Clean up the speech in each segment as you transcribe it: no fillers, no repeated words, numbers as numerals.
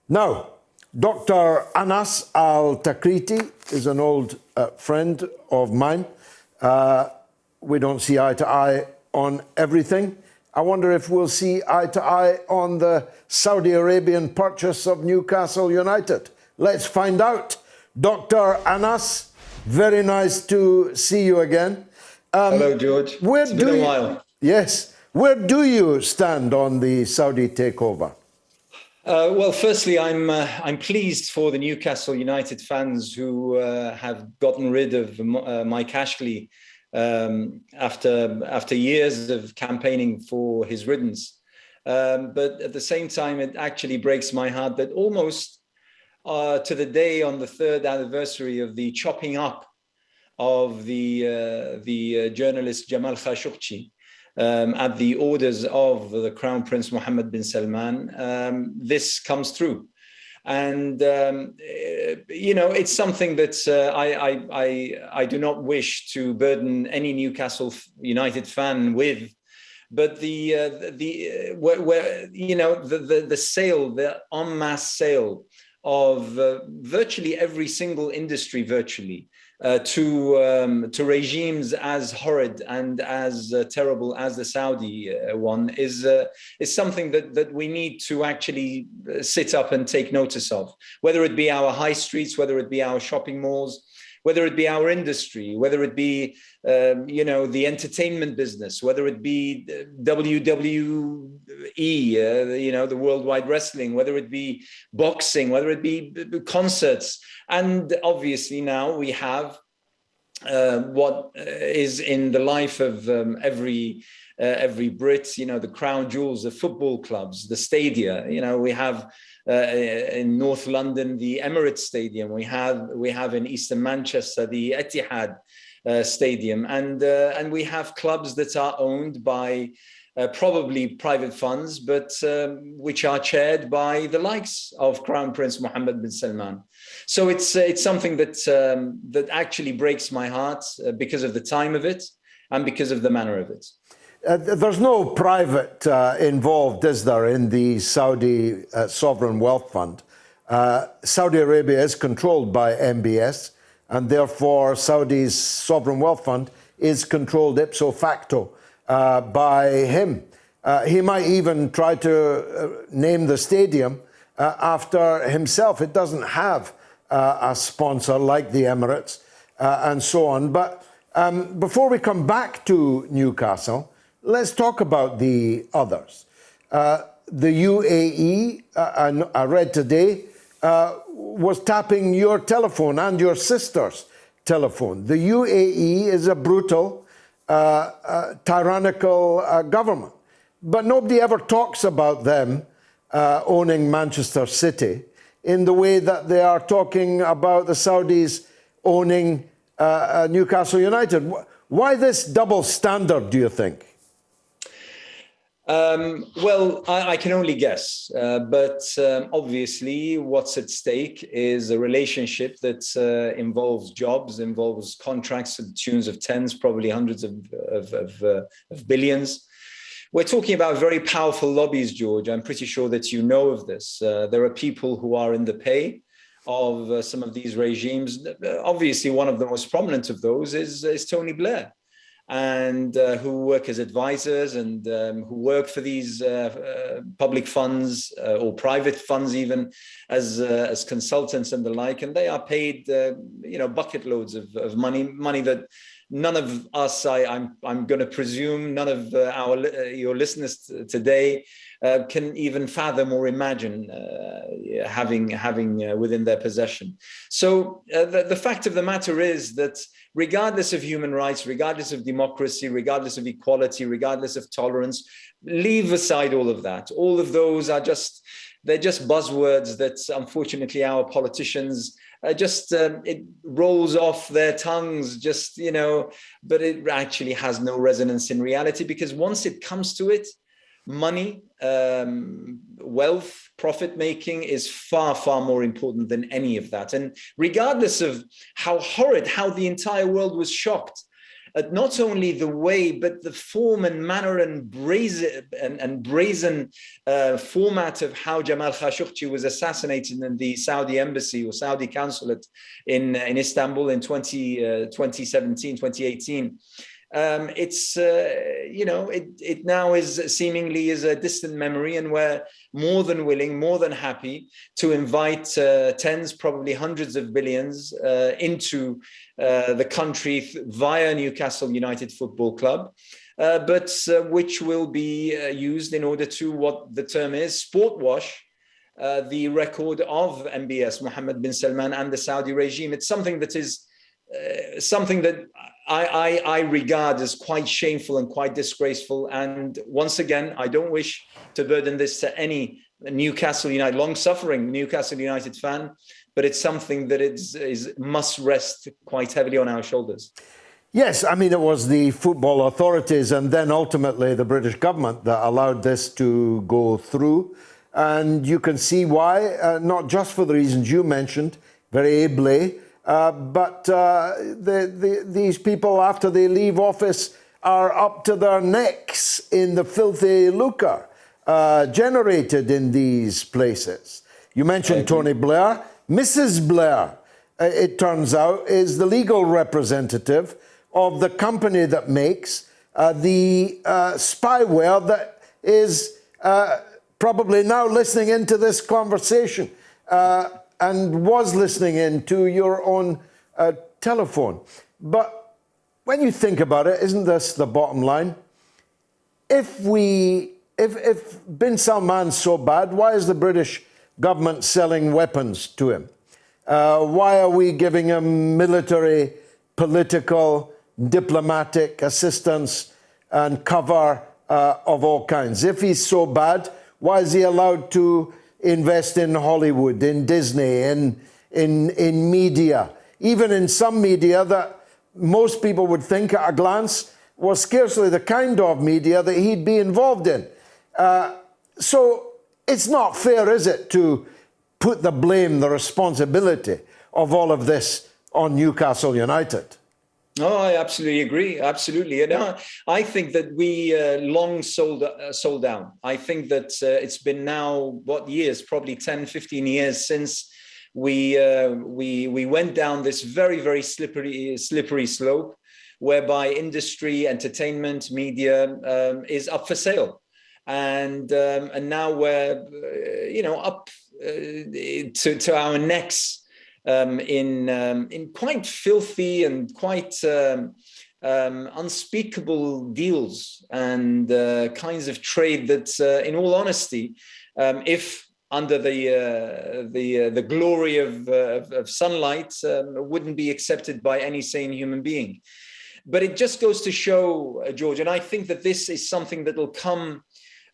Now, Dr. Anas Al-Takriti is an old friend of mine. We don't see eye to eye on everything. I wonder if we'll see eye to eye on the Saudi Arabian purchase of Newcastle United. Let's find out. Dr. Anas, very nice to see you again. Hello, George. It's been a while. Yes. Where do you stand on the Saudi takeover? Well, firstly, I'm pleased for the Newcastle United fans who have gotten rid of Mike Ashley after years of campaigning for his riddance. But at the same time, it actually breaks my heart that almost to the day on the third anniversary of the chopping up of the journalist Jamal Khashoggi, at the orders of the Crown Prince Mohammed bin Salman, this comes through. And, you know, it's something that I do not wish to burden any Newcastle United fan with. But the sale, the en masse sale of virtually every single industry, to regimes as horrid and as terrible as the Saudi one is something that we need to actually sit up and take notice of, whether it be our high streets, whether it be our shopping malls, whether it be our industry, whether it be the entertainment business, whether it be WWE, the worldwide wrestling, whether it be boxing, whether it be concerts. And obviously now we have what is in the life of every Brit, the crown jewels, the football clubs, the stadia. We have in North London the Emirates Stadium. We have in Eastern Manchester the Etihad Stadium, and we have clubs that are owned by probably private funds, but which are chaired by the likes of Crown Prince Mohammed bin Salman. So it's something that actually breaks my heart because of the time of it and because of the manner of it. There's no private involved, is there, in the Saudi Sovereign Wealth Fund? Saudi Arabia is controlled by MBS, and therefore Saudi's Sovereign Wealth Fund is controlled ipso facto by him. He might even try to name the stadium after himself. It doesn't have a sponsor like the Emirates and so on. But before we come back to Newcastle, let's talk about the others. The UAE, I read today, was tapping your telephone and your sister's telephone. The UAE is a brutal, tyrannical government. But nobody ever talks about them owning Manchester City in the way that they are talking about the Saudis owning Newcastle United. Why this double standard, do you think? Well, I can only guess, but obviously what's at stake is a relationship that involves jobs, involves contracts to the tunes of tens, probably hundreds of billions. We're talking about very powerful lobbies, George. I'm pretty sure that you know of this. There are people who are in the pay of some of these regimes. Obviously, one of the most prominent of those is Tony Blair, and who work as advisors and who work for these public funds or private funds, even as consultants and the like. And they are paid, bucket loads of money that none of us, I'm going to presume, none of your listeners today can even fathom or imagine having within their possession. So the fact of the matter is that regardless of human rights, regardless of democracy, regardless of equality, regardless of tolerance, leave aside all of that. All of those are they're just buzzwords that unfortunately our politicians it rolls off their tongues, but it actually has no resonance in reality, because once it comes to it, money, wealth, profit making is far, far more important than any of that. And regardless of how horrid, how the entire world was shocked at not only the way, but the form and manner and brazen format of how Jamal Khashoggi was assassinated in the Saudi embassy or Saudi consulate in Istanbul in 2017, 2018. It now is seemingly is a distant memory, and we're more than willing, more than happy to invite tens, probably hundreds of billions into the country via Newcastle United Football Club, but which will be used in order to, what the term is, sport wash the record of MBS, Mohammed bin Salman, and the Saudi regime. It's something that is something that I regard as quite shameful and quite disgraceful. And once again, I don't wish to burden this to any Newcastle United, long-suffering Newcastle United fan, but it's something that must rest quite heavily on our shoulders. Yes, I mean, it was the football authorities and then ultimately the British government that allowed this to go through. And you can see why, not just for the reasons you mentioned, very ably, but these people, after they leave office, are up to their necks in the filthy lucre generated in these places. You mentioned Tony Blair. Mrs. Blair, it turns out, is the legal representative of the company that makes the spyware that is probably now listening into this conversation. And was listening in to your own telephone. But when you think about it, isn't this the bottom line? If bin Salman's so bad, why is the British government selling weapons to him? Why are we giving him military, political, diplomatic assistance and cover of all kinds? If he's so bad, why is he allowed to invest in Hollywood, in Disney, in media, even in some media that most people would think at a glance was scarcely the kind of media that he'd be involved in. So it's not fair, is it, to put the blame, the responsibility of all of this on Newcastle United? Oh, I absolutely agree. Absolutely. And I think that we long sold down. I think that it's been now, what years, probably 10, 15 years since we went down this very, very slippery slope whereby industry, entertainment, media is up for sale. And now we're, up to our necks in quite filthy and quite unspeakable deals and kinds of trade that, in all honesty, if under the glory of sunlight, wouldn't be accepted by any sane human being. But it just goes to show, George, and I think that this is something that will come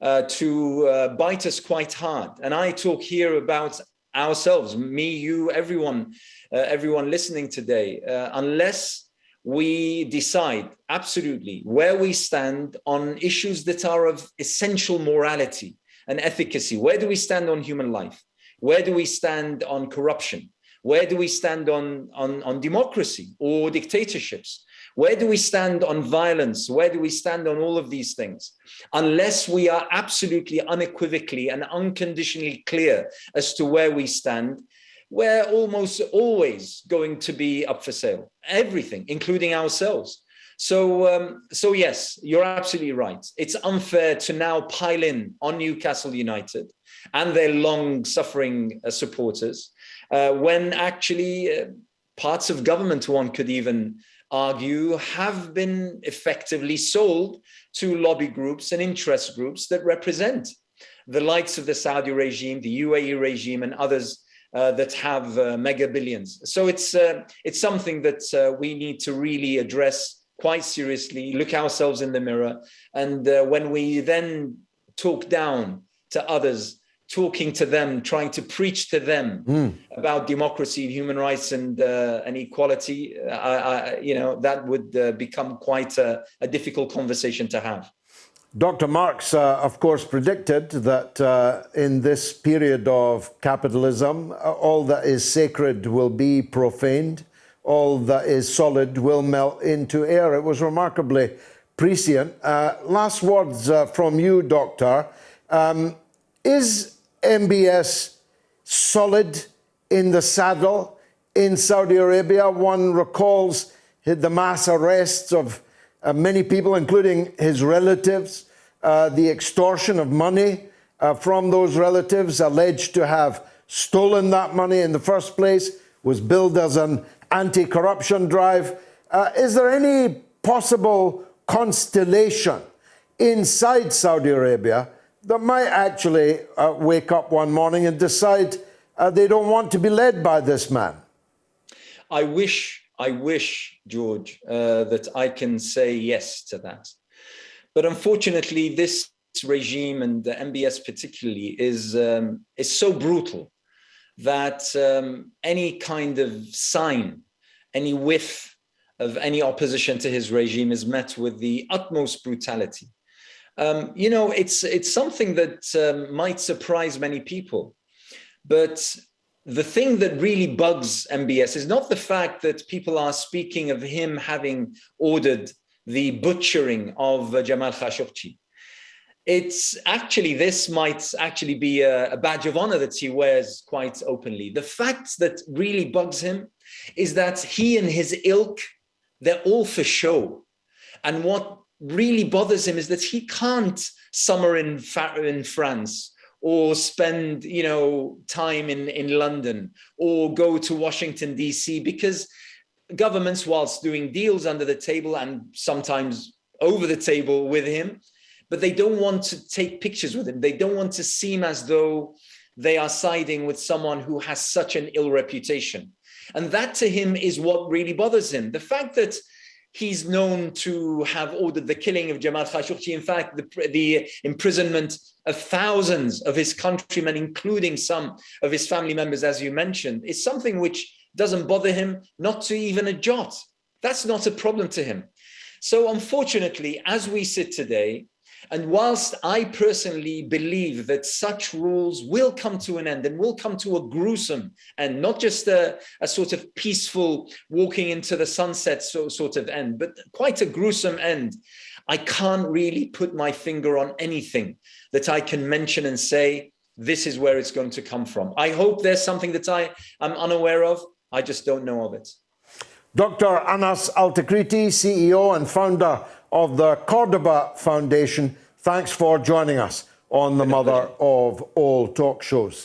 to bite us quite hard. And I talk here about ourselves, me, you, everyone listening today, unless we decide absolutely where we stand on issues that are of essential morality and efficacy. Where do we stand on human life? Where do we stand on corruption? Where do we stand on democracy or dictatorships? Where do we stand on violence? Where do we stand on all of these things? Unless we are absolutely unequivocally and unconditionally clear as to where we stand, we're almost always going to be up for sale. Everything, including ourselves. So yes, you're absolutely right. It's unfair to now pile in on Newcastle United and their long-suffering supporters, when actually parts of government, one could even argue, have been effectively sold to lobby groups and interest groups that represent the likes of the Saudi regime, the UAE regime, and others that have mega billions. So it's something that we need to really address quite seriously, look ourselves in the mirror. And when we then talk down to others, talking to them, trying to preach to them about democracy, human rights, and equality, that would become quite a difficult conversation to have. Dr. Marx, of course, predicted that in this period of capitalism, all that is sacred will be profaned, all that is solid will melt into air. It was remarkably prescient. Last words from you, Doctor. Is MBS solid in the saddle in Saudi Arabia? One recalls the mass arrests of many people, including his relatives, the extortion of money from those relatives, alleged to have stolen that money in the first place, was billed as an anti-corruption drive. Is there any possible constellation inside Saudi Arabia that might actually wake up one morning and decide they don't want to be led by this man? I wish, George, that I can say yes to that. But unfortunately, this regime, and the MBS particularly, is so brutal that any kind of sign, any whiff of any opposition to his regime is met with the utmost brutality. It's something that might surprise many people, but the thing that really bugs MBS is not the fact that people are speaking of him having ordered the butchering of Jamal Khashoggi. It's actually, this might actually be a badge of honor that he wears quite openly. The fact that really bugs him is that he and his ilk, they're all for show. And what really bothers him is that he can't summer in France, or spend, time in London, or go to Washington, D.C., because governments, whilst doing deals under the table and sometimes over the table with him, but they don't want to take pictures with him. They don't want to seem as though they are siding with someone who has such an ill reputation. And that to him is what really bothers him. The fact that he's known to have ordered the killing of Jamal Khashoggi, in fact, the imprisonment of thousands of his countrymen, including some of his family members, as you mentioned, is something which doesn't bother him, not to even a jot. That's not a problem to him. So unfortunately, as we sit today, and whilst I personally believe that such rules will come to an end and will come to a gruesome and not just a sort of peaceful walking into the sunset sort of end, but quite a gruesome end, I can't really put my finger on anything that I can mention and say, this is where it's going to come from. I hope there's something that I am unaware of. I just don't know of it. Dr. Anas Al-Takriti, CEO and founder of the Cordoba Foundation, thanks for joining us on the Mother of All Talk Shows.